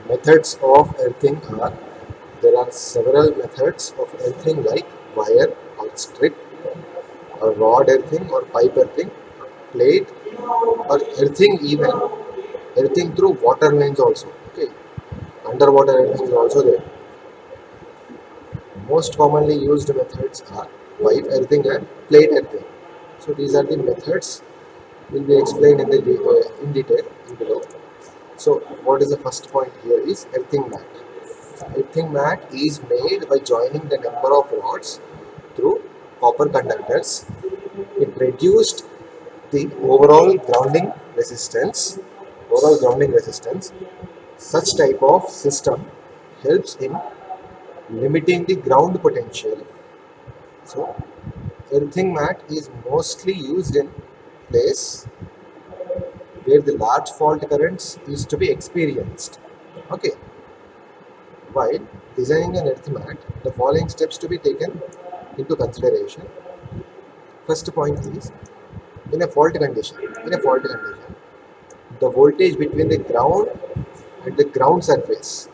Methods of earthing are, there are several methods of earthing like wire or strip or rod earthing or pipe earthing, plate or earthing, even earthing through water mains also. Okay, underwater earthing is also there. Most commonly used methods are pipe earthing and plate earthing. So these are the methods will be explained in detail in below. So what is the first point here is earthing mat. Earthing mat is made by joining the number of rods through copper conductors. It reduced the overall grounding resistance. Such type of system helps in limiting the ground potential. So earthing mat is mostly used in place where the large fault currents is to be experienced. Okay, while designing an earth mat, the following steps to be taken into consideration. First point is, in a fault condition, the voltage between the ground and the ground surface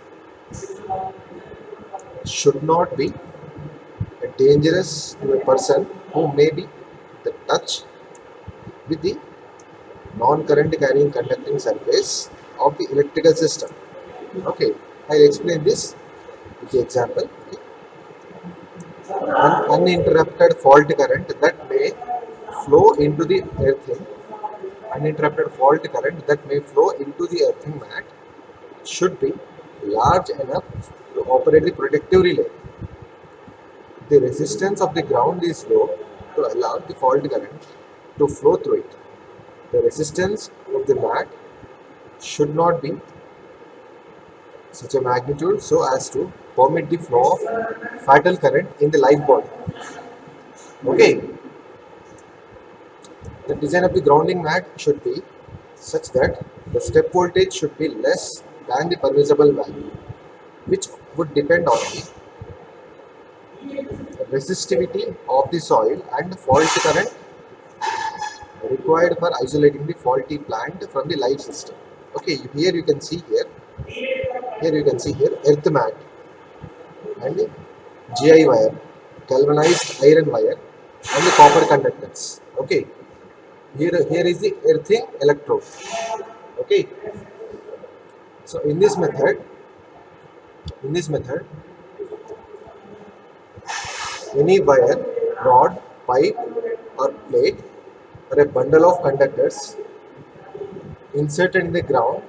should not be dangerous to a person who may be the touch with the non-current carrying conducting surface of the electrical system. Okay, I'll explain this with the example. Okay. An uninterrupted fault current that may flow into the earthing, uninterrupted fault current that may flow into the earthing mat should be large enough to operate the protective relay. The resistance of the ground is low to allow the fault current to flow through it. The resistance of the mat should not be such a magnitude so as to permit the flow of fatal current in the live body. Okay, the design of the grounding mat should be such that the step voltage should be less than the permissible value, which would depend on the resistivity of the soil and the fault current required for isolating the faulty plant from the live system. Okay, here you can see here earth mat and the GI wire, galvanized iron wire, and the copper conductors. Okay, here is the earthing electrode. Okay, so in this method, any wire, rod, pipe, or plate, or a bundle of conductors inserted in the ground,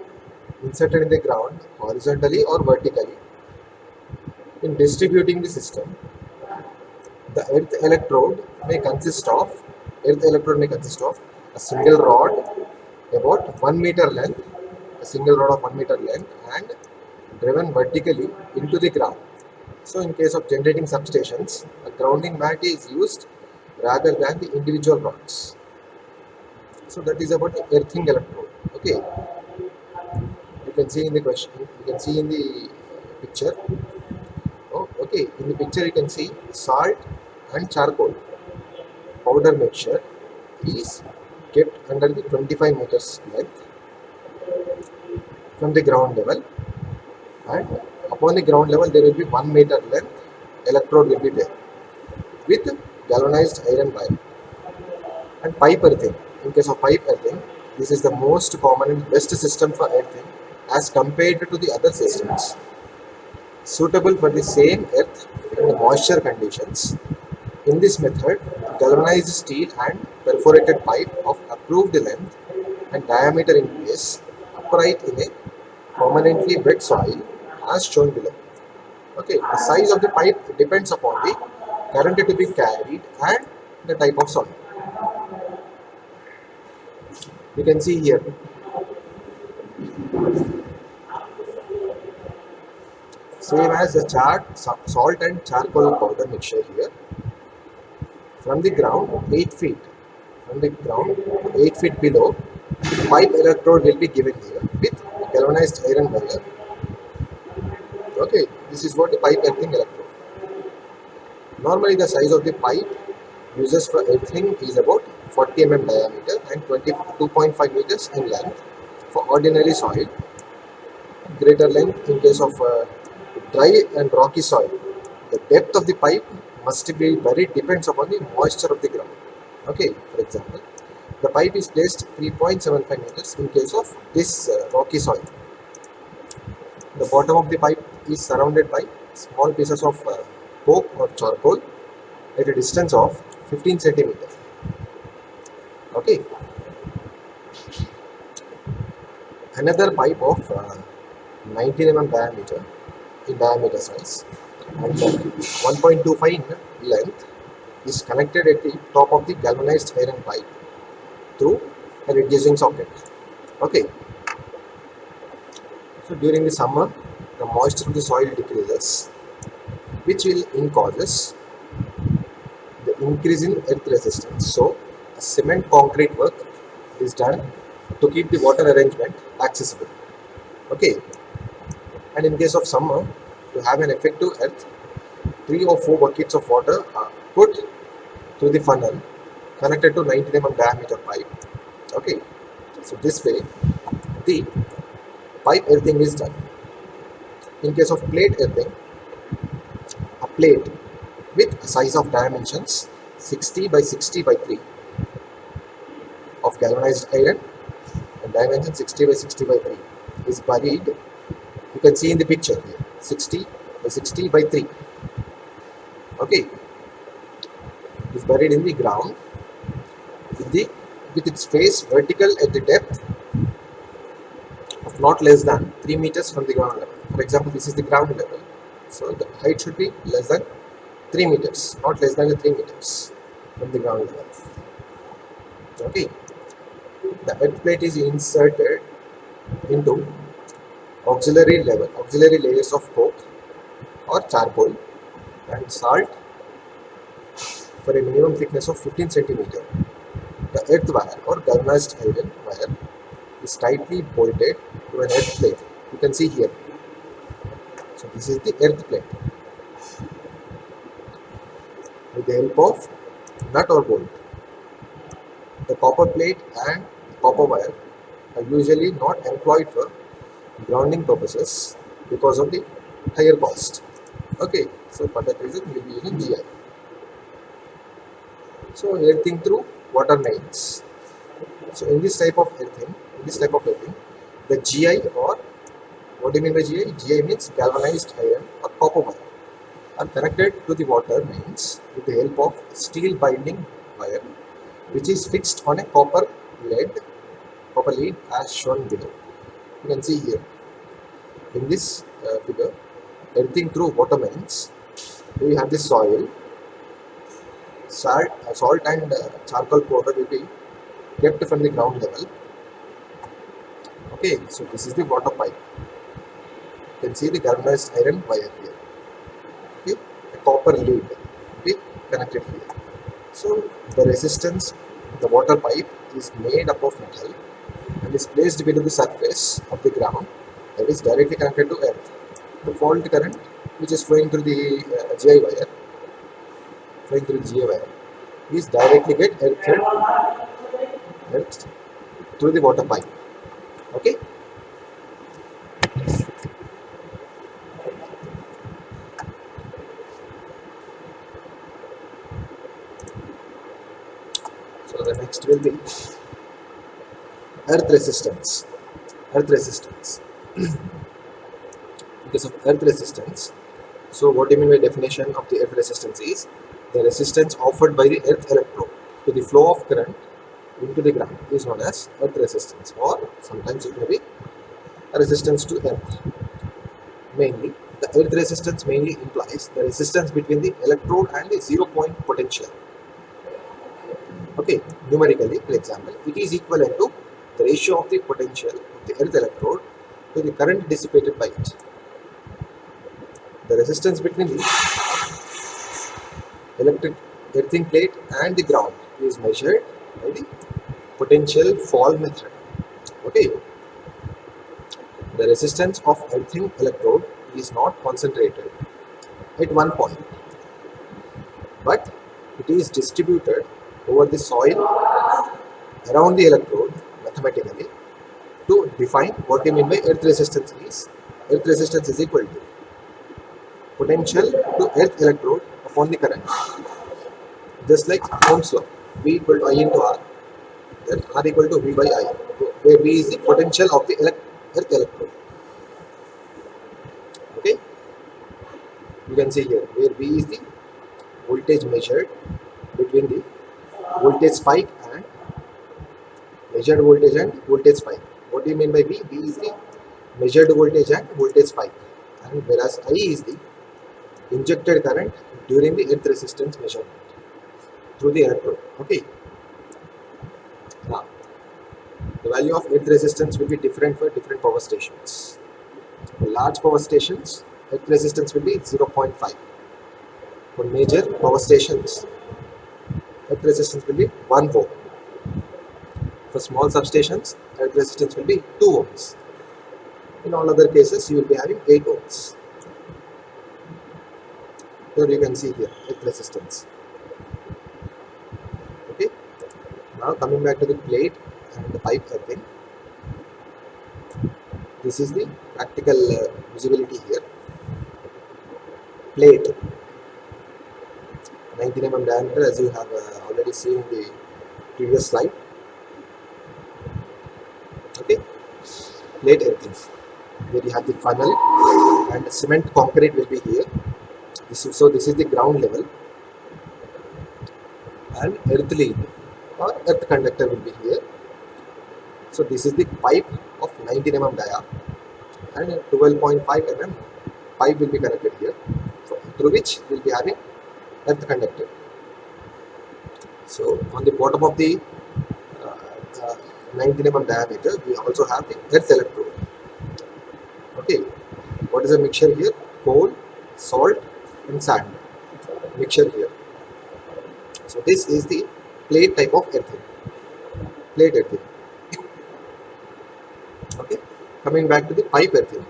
horizontally or vertically, in distributing the system. The earth electrode may consist of a single rod about 1 meter length, and driven vertically into the ground. So in case of generating substations, a grounding mat is used rather than the individual rods. So that is about the earthing electrode. Okay, you can see in the question, you can see in the picture. Oh, okay, in the picture you can see salt and charcoal powder mixture is kept under the 25 meters length from the ground level, and upon the ground level there will be 1 meter length electrode will be there with galvanized iron wire. And pipe earthing, in case of pipe earthing, this is the most common and best system for earthing as compared to the other systems, suitable for the same earth and moisture conditions. In this method, galvanized steel and perforated pipe of approved length and diameter in place, upright in a permanently wet soil as shown below. Okay, the size of the pipe depends upon the current to be carried and the type of soil. You can see here, same as the salt and charcoal powder mixture here. From the ground 8 feet, 8 feet below, the pipe electrode will be given here with galvanized iron wire. Okay, this is what the pipe earthing electrode. Normally the size of the pipe uses for earthing is about 40 diameter and 22.5 meters in length for ordinary soil. greater length in case of dry and rocky soil. The depth of the pipe must be buried depends upon the moisture of the ground. Okay, for example, the pipe is placed 3.75 meters in case of this rocky soil. The bottom of the pipe is surrounded by small pieces of coke or charcoal at a distance of 15 centimeters. Okay, another pipe of 19 diameter in diameter size and 1.25 in length is connected at the top of the galvanized iron pipe through a reducing socket. Okay, so during the summer, the moisture of the soil decreases, which will in causes the increase in earth resistance. So, a cement concrete work is done to keep the water arrangement accessible. Okay, and in case of summer, to have an effective earth, 3 or 4 buckets of water are put through the funnel connected to 90 diameter pipe. Okay, so this way the pipe earthing is done. In case of plate earthing, a plate with a size of dimensions 60 by 60 by 3 of galvanized iron and dimension 60 by 60 by 3 is buried. You can see in the picture here 60 by 60 by 3. Okay, is buried in the ground with its face vertical at the depth of not less than 3 meters from the ground level. For example, this is the ground level, so the height should be less than 3 meters, not less than 3 meters from the ground level. Okay, the earth plate is inserted into auxiliary layers of coke or charcoal and salt for a minimum thickness of 15 centimeter. The earth wire or galvanized iron wire is tightly bolted to an earth plate. You can see here. So this is the earth plate. With the help of nut or bolt, the copper plate and copper wire are usually not employed for grounding purposes because of the higher cost. Okay, so for that reason we will be using GI. So earthing through water mains. So in this type of earthing, the GI, or what do you mean by GI? GI means galvanized iron or copper wire, are connected to the water mains with the help of steel binding wire, which is fixed on a copper lead as shown below. You can see here in this figure, earthing through water mains. We have this salt and charcoal powder will be kept from the ground level. Okay, so this is the water pipe. You can see the galvanized iron wire here. Okay, a copper lead will be connected here. So the resistance, the water pipe is made up of metal and is placed below the surface of the ground that is directly connected to earth. The fault current which is flowing through the GI wire, is directly get earthed through the water pipe. Okay. So the next will be earth resistance. Because of earth resistance, so what do you mean by definition of the earth resistance is the resistance offered by the earth electrode to the flow of current into the ground is known as earth resistance, or sometimes it may be a resistance to earth. Mainly, the earth resistance mainly implies the resistance between the electrode and the 0 point potential. Okay, numerically, for example, it is equivalent to the ratio of the potential of the earth electrode to the current dissipated by it. The resistance between the electric earthing plate and the ground is measured by the potential fall method. Okay, the resistance of earthing electrode is not concentrated at one point, but it is distributed over the soil around the electrode mathematically. To define what we mean by earth resistance is earth resistance is equal to potential to earth electrode upon the current. Just like Ohm's law, V equal to I into R, then R equal to V by I, where V is the potential of the earth electrode. Okay, you can see here where V is the voltage measured between the voltage spike and measured voltage and voltage spike. What do you mean by V? V is the measured voltage and voltage spike, and whereas I is the injected current during the earth resistance measurement through the electrode. Okay. Now, the value of earth resistance will be different for different power stations. For large power stations, earth resistance will be 0.5. For major power stations, earth resistance will be 1 ohm. For small substations, earth resistance will be 2 ohms. In all other cases, you will be having 8 ohms. Here you can see here earth resistance. Okay. Now coming back to the plate and the pipe earthing. This is the practical visibility here. Plate 19 mm diameter, as you have already seen in the previous slide. Okay, plate earthing, where you have the funnel and cement concrete will be here. So this is the ground level, and earth lead or earth conductor will be here. So this is the pipe of 19 mm dia, and 12.5 mm pipe will be connected here, so through which we will be having earth conductor. So on the bottom of the 19 mm diameter, we also have the earth electrode. Okay, what is the mixture here? Coal, salt, and sand mixture here. So this is the plate type of earthing. Plate earthing. Okay, coming back to the pipe earthing.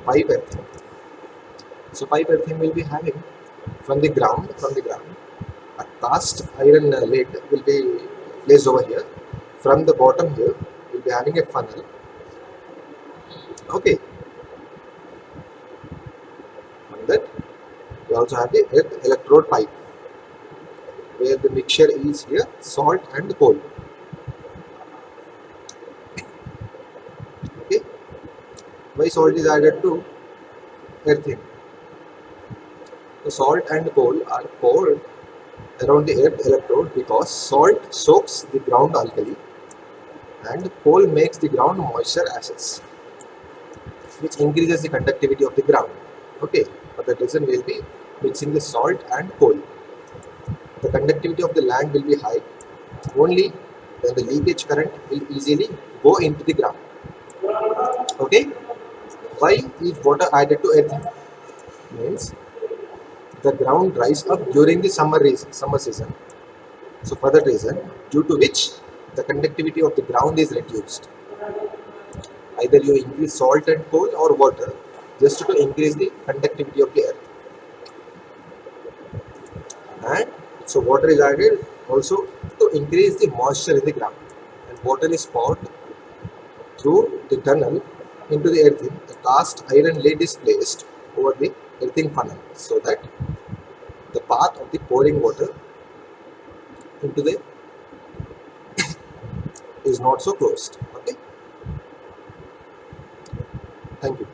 Pipe earthing. So pipe earthing will be having from the ground, a cast iron lid will be placed over here. From the bottom here, we'll be having a funnel. Okay. On that, we also have the earth electrode pipe, where the mixture is here salt and coal. Okay. Why salt is added to earthing? So salt and coal are poured around the earth electrode because salt soaks the ground alkali and coal makes the ground moisture ashes, which increases the conductivity of the ground. Okay, for that reason we will be mixing the salt and coal. The conductivity of the land will be high only when the leakage current will easily go into the ground. Okay, why is water added to earthing? Means the ground dries up during the summer season. So for that reason, due to which the conductivity of the ground is reduced. Either you increase salt and coal or water just to increase the conductivity of the earth. And so water is added also to increase the moisture in the ground. And water is poured through the tunnel into the earthing. A cast iron lid is placed over the earthing funnel so that the path of the pouring water into the is not so closed. Okay. Thank you.